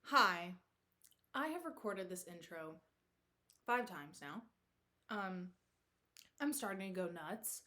Hi, I have recorded this intro 5 times now. I'm starting to go nuts.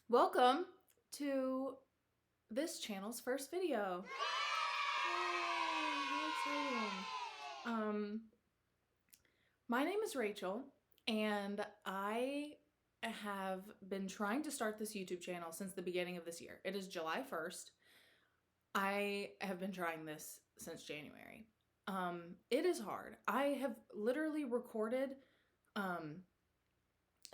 Welcome to this channel's first video. Yay, how exciting. My name is Rachel, and I have been trying to start this YouTube channel since the beginning of this year. It is July 1st. I have been trying this since January. It is hard. I have literally recorded,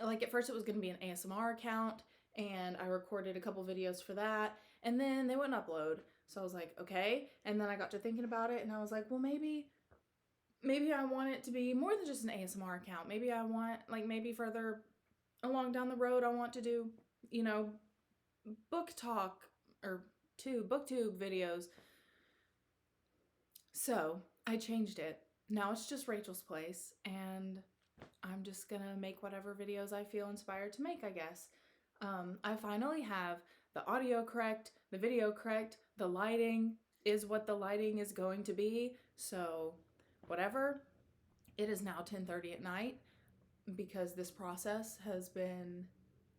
like at first it was going to be an ASMR account, and I recorded a couple videos for that, and then they wouldn't upload. So I was like, okay. And then I got to thinking about it, and I was like, well, maybe I want it to be more than just an ASMR account. Maybe I want, like, maybe further along down the road, I want to do, you know, book talk or booktube videos. So I changed it. Now it's just Rachel's Place, and I'm just gonna make whatever videos I feel inspired to make, I guess. I finally have the audio correct, the video correct, the lighting is what the lighting is going to be. So whatever. It is now 10:30 at night because this process has been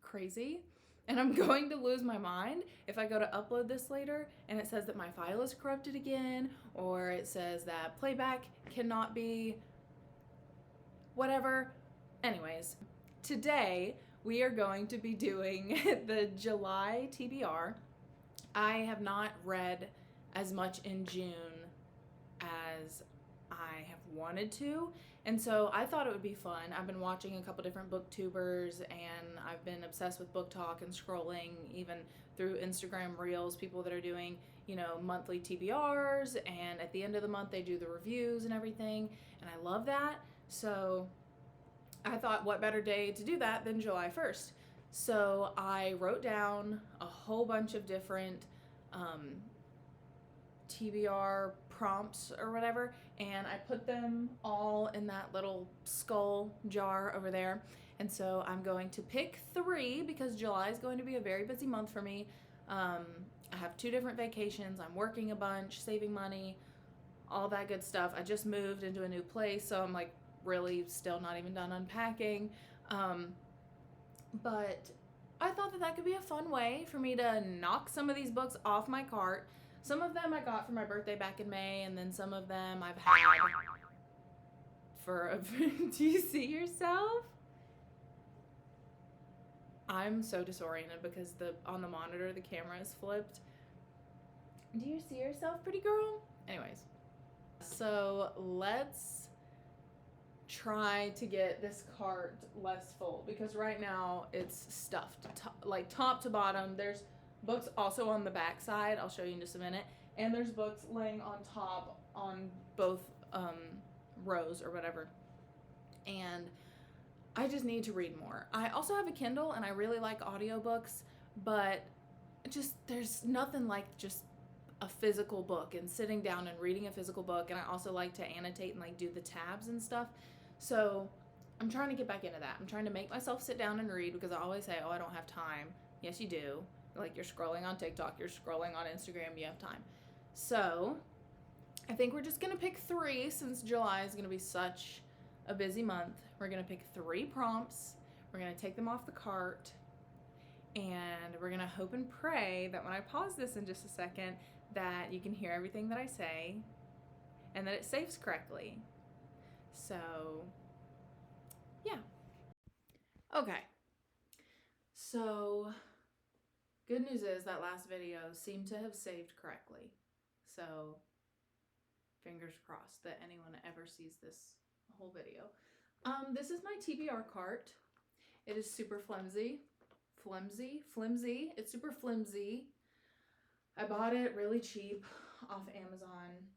crazy. And I'm going to lose my mind if I go to upload this later and it says that my file is corrupted again, or it says that playback cannot be whatever. Anyways, today we are going to be doing the July TBR. I have not read as much in June as I have wanted to, and so I thought it would be fun. I've been watching a couple different booktubers, and I've been obsessed with book talk and scrolling even through Instagram reels, people that are doing, monthly TBRs, and at the end of the month they do the reviews and everything, and I love that. So I thought, what better day to do that than July 1st? So I wrote down a whole bunch of different TBR prompts or whatever, and I put them all in that little skull jar over there. And so I'm going to pick 3 because July is going to be a very busy month for me. I have 2 different vacations. I'm working a bunch, saving money, all that good stuff. I just moved into a new place, so I'm like really still not even done unpacking. But I thought that could be a fun way for me to knock some of these books off my cart. Some of them I got for my birthday back in May, and then some of them I've had for a... Do you see yourself? I'm so disoriented because on the monitor the camera is flipped. Do you see yourself, pretty girl? Anyways, so let's try to get this cart less full because right now it's stuffed like top to bottom. There's books also on the back side, I'll show you in just a minute, and there's books laying on top on both rows or whatever, and I just need to read more. I also have a Kindle and I really like audiobooks, but just there's nothing like just a physical book and sitting down and reading a physical book. And I also like to annotate and like do the tabs and stuff. So I'm trying to get back into that. I'm trying to make myself sit down and read because I always say, oh, I don't have time. Yes, you do. Like, you're scrolling on TikTok, you're scrolling on Instagram, you have time. So I think we're just going to pick 3 since July is going to be such a busy month. We're going to pick 3 prompts. We're going to take them off the cart. And we're going to hope and pray that when I pause this in just a second, that you can hear everything that I say and that it saves correctly. So, yeah. Okay. So, good news is that last video seemed to have saved correctly. So, fingers crossed that anyone ever sees this whole video. This is my TBR cart. It is super flimsy. Flimsy. It's super flimsy. I bought it really cheap off Amazon,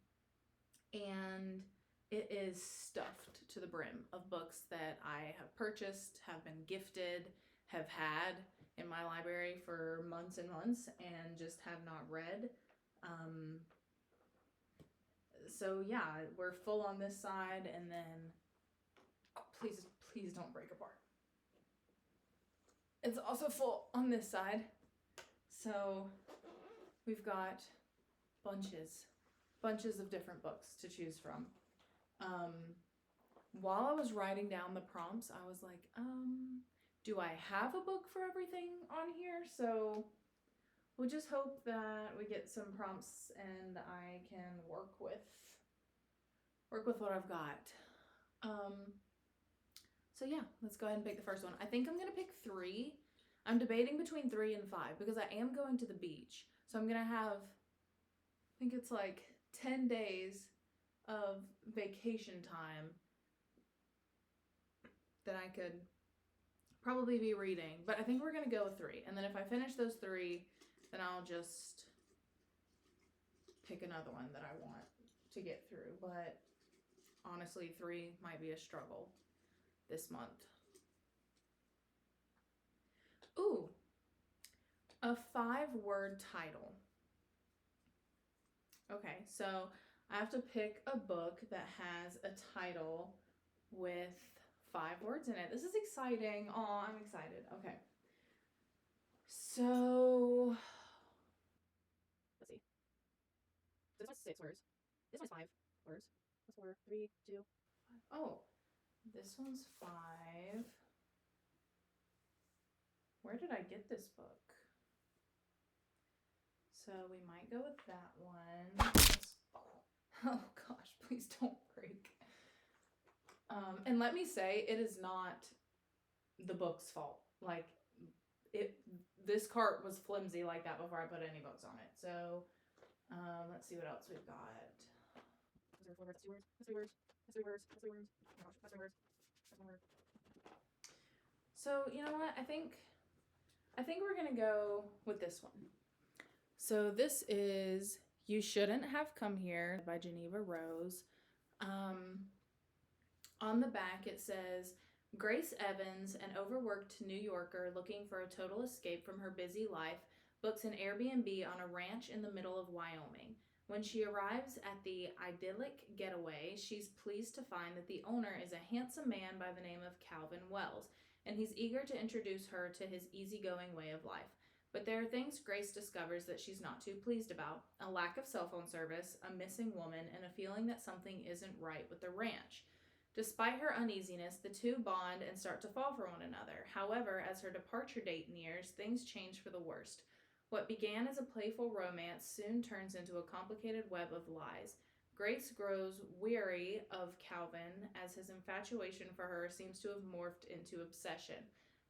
and it is stuffed to the brim of books that I have purchased, have been gifted, have had in my library for months and months, and just have not read. So yeah, we're full on this side, and then, oh, please don't break apart. It's also full on this side. So we've got bunches of different books to choose from. While I was writing down the prompts, I was like, do I have a book for everything on here? So we'll just hope that we get some prompts and I can work with what I've got. So yeah, let's go ahead and pick the first one. I think I'm gonna pick 3. I'm debating between 3 and 5 because I am going to the beach. So I'm gonna have, I think it's like 10 days of vacation time that I could probably be reading. But I think we're gonna go with 3. And then if I finish those 3, then I'll just pick another one that I want to get through. But honestly, 3 might be a struggle this month. Ooh, a 5-word title. Okay, so I have to pick a book that has a title with 5 words in it. This is exciting. Oh, I'm excited. Okay. So, let's see. This one's 6 words. This one's 5 words. That's 4, 3, 2, 5. Oh, this one's 5. Where did I get this book? So we might go with that one. Oh gosh, please don't break. And let me say, it is not the book's fault. Like, this cart was flimsy like that before I put any books on it. So, let's see what else we've got. Is there 4 words? 2 words? That's 3 words. That's 3 words. That's 3 words. Oh gosh, that's 3 words. That's 1 word. So, you know what? I think we're gonna go with this one. So this is You Shouldn't Have Come Here by Geneva Rose. On the back it says, Grace Evans, an overworked New Yorker looking for a total escape from her busy life, books an Airbnb on a ranch in the middle of Wyoming. When she arrives at the idyllic getaway, she's pleased to find that the owner is a handsome man by the name of Calvin Wells, and he's eager to introduce her to his easygoing way of life. But there are things Grace discovers that she's not too pleased about: a lack of cell phone service, a missing woman, and a feeling that something isn't right with the ranch. Despite her uneasiness, the two bond and start to fall for one another. However, as her departure date nears, things change for the worst. What began as a playful romance soon turns into a complicated web of lies. Grace grows weary of Calvin as his infatuation for her seems to have morphed into obsession.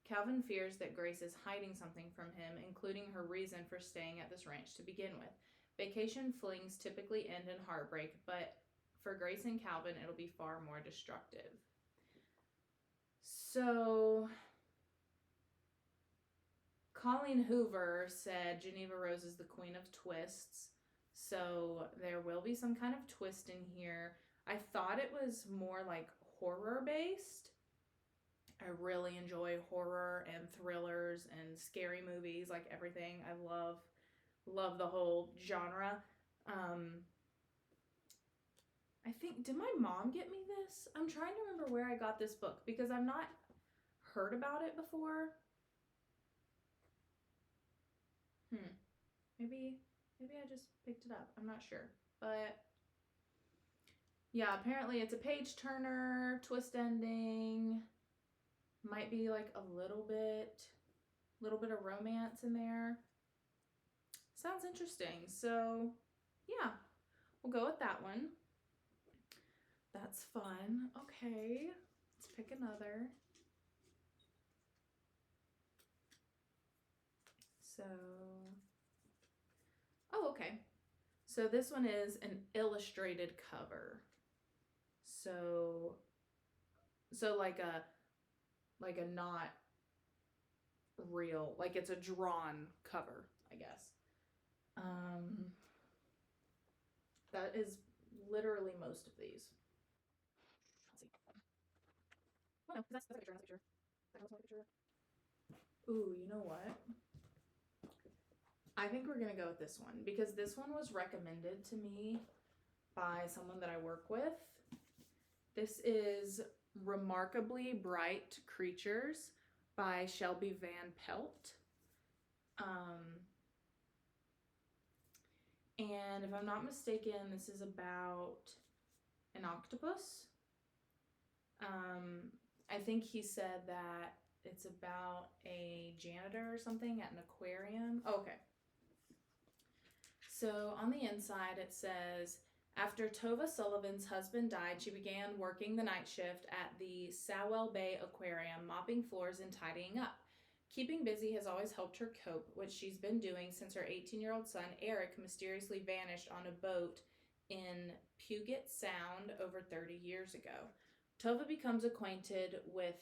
Calvin fears that Grace is hiding something from him, including her reason for staying at this ranch to begin with. Vacation flings typically end in heartbreak, but for Grace and Calvin, it'll be far more destructive. So, Colleen Hoover said Geneva Rose is the queen of twists. So there will be some kind of twist in here. I thought it was more like horror based. I really enjoy horror and thrillers and scary movies, like everything. I love the whole genre. I think, did my mom get me this? I'm trying to remember where I got this book because I've not heard about it before. Maybe I just picked it up. I'm not sure. But yeah, apparently it's a page turner, twist ending. Might be like a little bit of romance in there. Sounds interesting. So yeah, we'll go with that one. That's fun. Okay, let's pick another. So, oh, okay. So this one is an illustrated cover. So like a not real, like it's a drawn cover, I guess. That is literally most of these. Let's see. Oh no, that's a picture. That's a picture. That looks like a picture. Ooh, you know what? I think we're gonna go with this one because this one was recommended to me by someone that I work with. This is Remarkably Bright Creatures by Shelby Van Pelt. And if I'm not mistaken, this is about an octopus. I think he said that it's about a janitor or something at an aquarium. Oh, okay. So on the inside it says, after Tova Sullivan's husband died, she began working the night shift at the Sowell Bay Aquarium, mopping floors and tidying up. Keeping busy has always helped her cope, which she's been doing since her 18-year-old son Eric mysteriously vanished on a boat in Puget Sound over 30 years ago. Tova becomes acquainted with...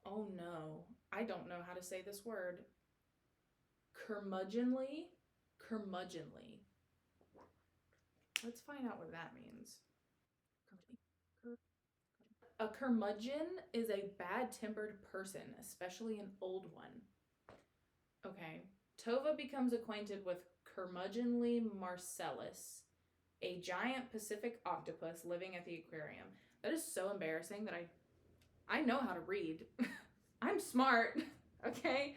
Oh no, I don't know how to say this word. Curmudgeonly. Let's find out what that means. A curmudgeon is a bad-tempered person, especially an old one. Okay. Tova becomes acquainted with curmudgeonly Marcellus, a giant Pacific octopus living at the aquarium. That is so embarrassing that I know how to read. I'm smart, okay?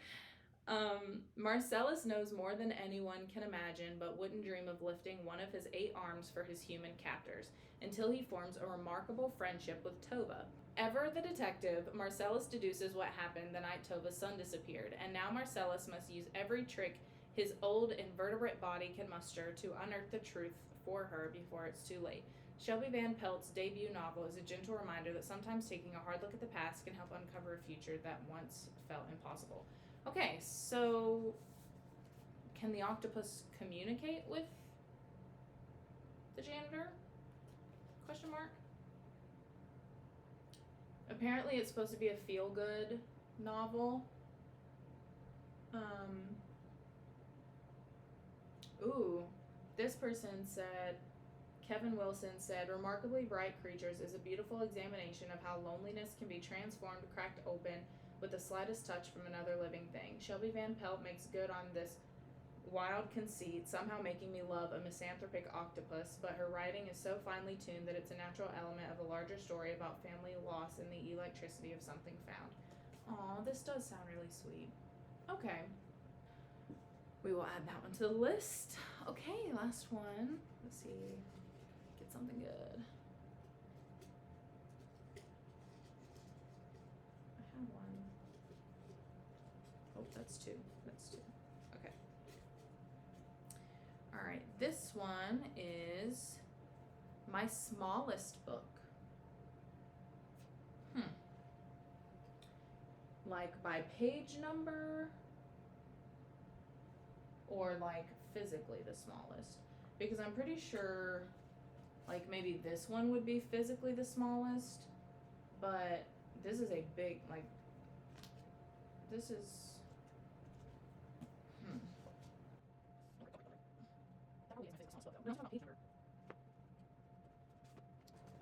Marcellus knows more than anyone can imagine, but wouldn't dream of lifting one of his 8 arms for his human captors, until he forms a remarkable friendship with Tova. Ever the detective, Marcellus deduces what happened the night Tova's son disappeared, and now Marcellus must use every trick his old invertebrate body can muster to unearth the truth for her before it's too late. Shelby Van Pelt's debut novel is a gentle reminder that sometimes taking a hard look at the past can help uncover a future that once felt impossible. Okay, so can the octopus communicate with the janitor? Question mark. Apparently it's supposed to be a feel-good novel. This person said, Kevin Wilson said, Remarkably Bright Creatures is a beautiful examination of how loneliness can be transformed, cracked open, with the slightest touch from another living thing. Shelby Van Pelt makes good on this wild conceit, somehow making me love a misanthropic octopus, but her writing is so finely tuned that it's a natural element of a larger story about family loss and the electricity of something found. Aw, this does sound really sweet. Okay. We will add that one to the list. Okay, last one. Let's see. Get something good. I had one. Oh, that's 2. Okay. All right, this one is my smallest book. Like by page number or like physically the smallest? Because I'm pretty sure like maybe this one would be physically the smallest, but this is a big, like, this is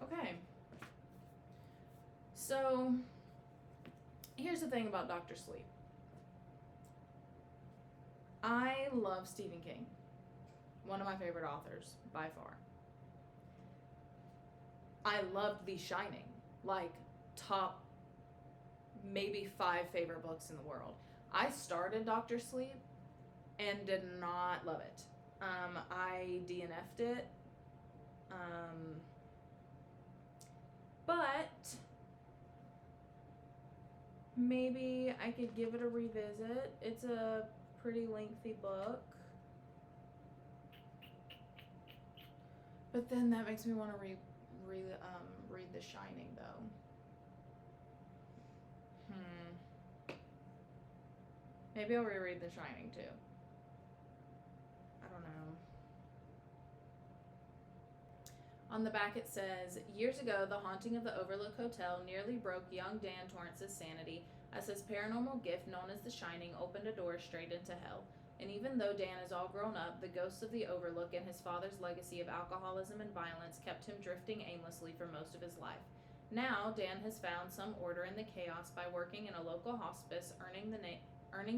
okay. So here's the thing about Dr. Sleep. I love Stephen King. One of my favorite authors, by far. I loved The Shining. Like, top maybe 5 favorite books in the world. I started Dr. Sleep and did not love it. I DNF'd it. But maybe I could give it a revisit. It's a pretty lengthy book. But then that makes me want to read The Shining, though. Maybe I'll reread The Shining, too. I don't know. On the back it says, years ago, the haunting of the Overlook Hotel nearly broke young Dan Torrance's sanity as his paranormal gift known as The Shining opened a door straight into hell. And even though Dan is all grown up, the ghosts of the Overlook and his father's legacy of alcoholism and violence kept him drifting aimlessly for most of his life. Now, Dan has found some order in the chaos by working in a local hospice, earning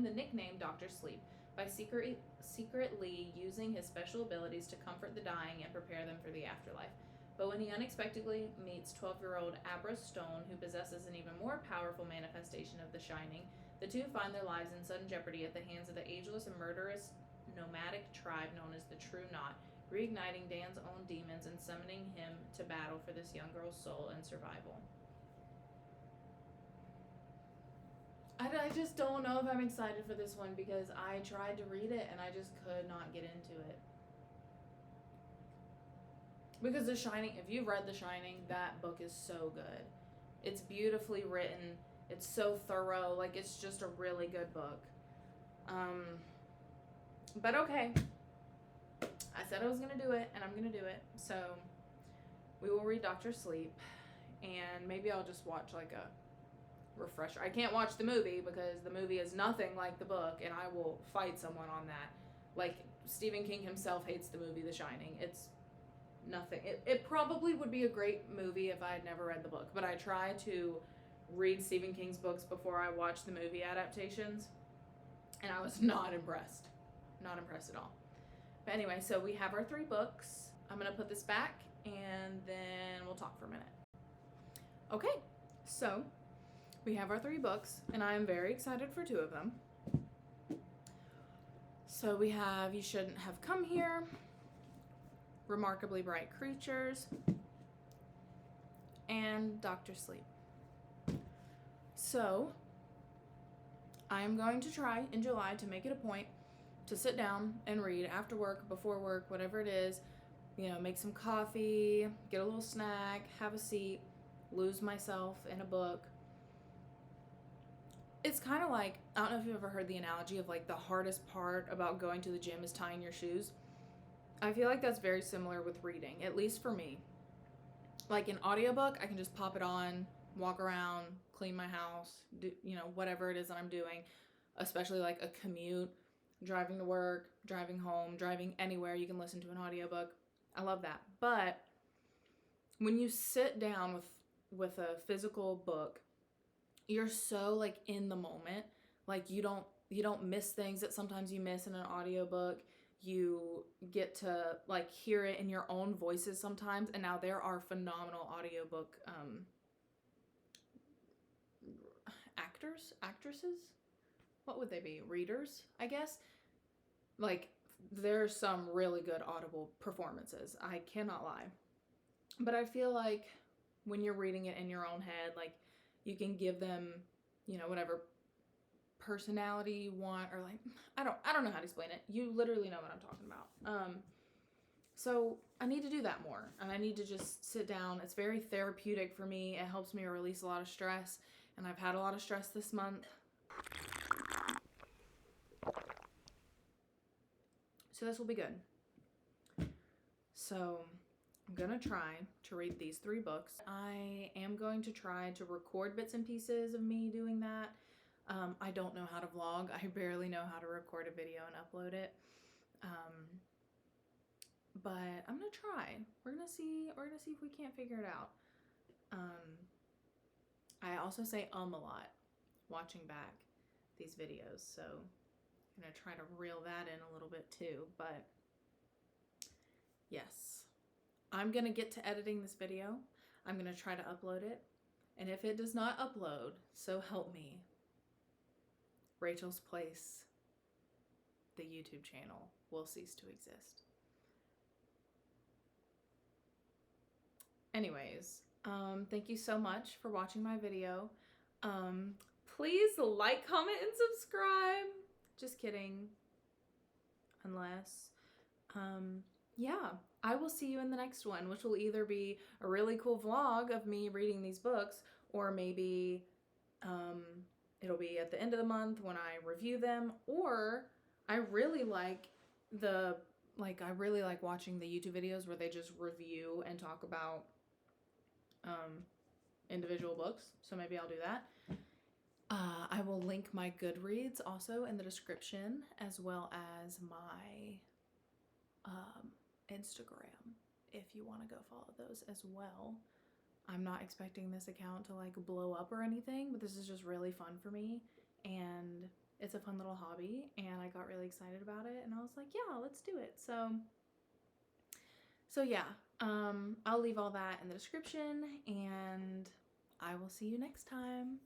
the nickname Dr. Sleep, by secretly using his special abilities to comfort the dying and prepare them for the afterlife. But when he unexpectedly meets 12-year-old Abra Stone, who possesses an even more powerful manifestation of the Shining, The two find their lives in sudden jeopardy at the hands of the ageless and murderous nomadic tribe known as the True Knot, reigniting Dan's own demons and summoning him to battle for this young girl's soul and survival. I just don't know if I'm excited for this one because I tried to read it and I just could not get into it. Because The Shining, if you've read The Shining, that book is so good. It's beautifully written. It's so thorough. Like, it's just a really good book. But okay. I said I was going to do it, and I'm going to do it. So, we will read Dr. Sleep, and maybe I'll just watch, like, a refresher. I can't watch the movie because the movie is nothing like the book, and I will fight someone on that. Like, Stephen King himself hates the movie The Shining. It's nothing. It probably would be a great movie if I had never read the book, but I try to read Stephen King's books before I watch the movie adaptations, and I was not impressed. Not impressed at all. But anyway, so we have our 3 books. I'm going to put this back, and then we'll talk for a minute. Okay, so we have our 3 books, and I am very excited for 2 of them. So we have You Shouldn't Have Come Here, Remarkably Bright Creatures, and Dr. Sleep. So I am going to try in July to make it a point to sit down and read after work, before work, whatever it is. You know, make some coffee, get a little snack, have a seat, lose myself in a book. It's kind of like, I don't know if you've ever heard the analogy of like the hardest part about going to the gym is tying your shoes. I feel like that's very similar with reading, at least for me. Like an audiobook, I can just pop it on, walk around, clean my house, do, whatever it is that I'm doing, especially like a commute, driving to work, driving home, driving anywhere, you can listen to an audiobook. I love that. But when you sit down with a physical book, you're so like in the moment. Like you don't miss things that sometimes you miss in an audiobook. You get to like hear it in your own voices sometimes. And now there are phenomenal audiobook actresses, what would they be? Readers, I guess. Like there's some really good audible performances. I cannot lie. But I feel like when you're reading it in your own head, like you can give them, whatever personality you want, or like I don't know how to explain it. You literally know what I'm talking about. So I need to do that more, and I need to just sit down. It's very therapeutic for me. It helps me release a lot of stress, and I've had a lot of stress this month. So this will be good. So I'm gonna try to read these 3 books. I am going to try to record bits and pieces of me doing that. I don't know how to vlog. I barely know how to record a video and upload it. But I'm gonna try. We're gonna see if we can't figure it out. I also say a lot watching back these videos, so I'm gonna try to reel that in a little bit too. But yes, I'm gonna get to editing this video. I'm gonna try to upload it, and if it does not upload, so help me, Rachel's Place, the YouTube channel, will cease to exist. Anyways, thank you so much for watching my video. Please like, comment, and subscribe. Just kidding. Unless, yeah, I will see you in the next one, which will either be a really cool vlog of me reading these books, or maybe, it'll be at the end of the month when I review them, or I really like watching the YouTube videos where they just review and talk about individual books, so maybe I'll do that. I will link my Goodreads also in the description, as well as my Instagram if you want to go follow those as well. I'm not expecting this account to like blow up or anything, but this is just really fun for me, and it's a fun little hobby, and I got really excited about it, and I was like, yeah, let's do it. So yeah, I'll leave all that in the description, and I will see you next time.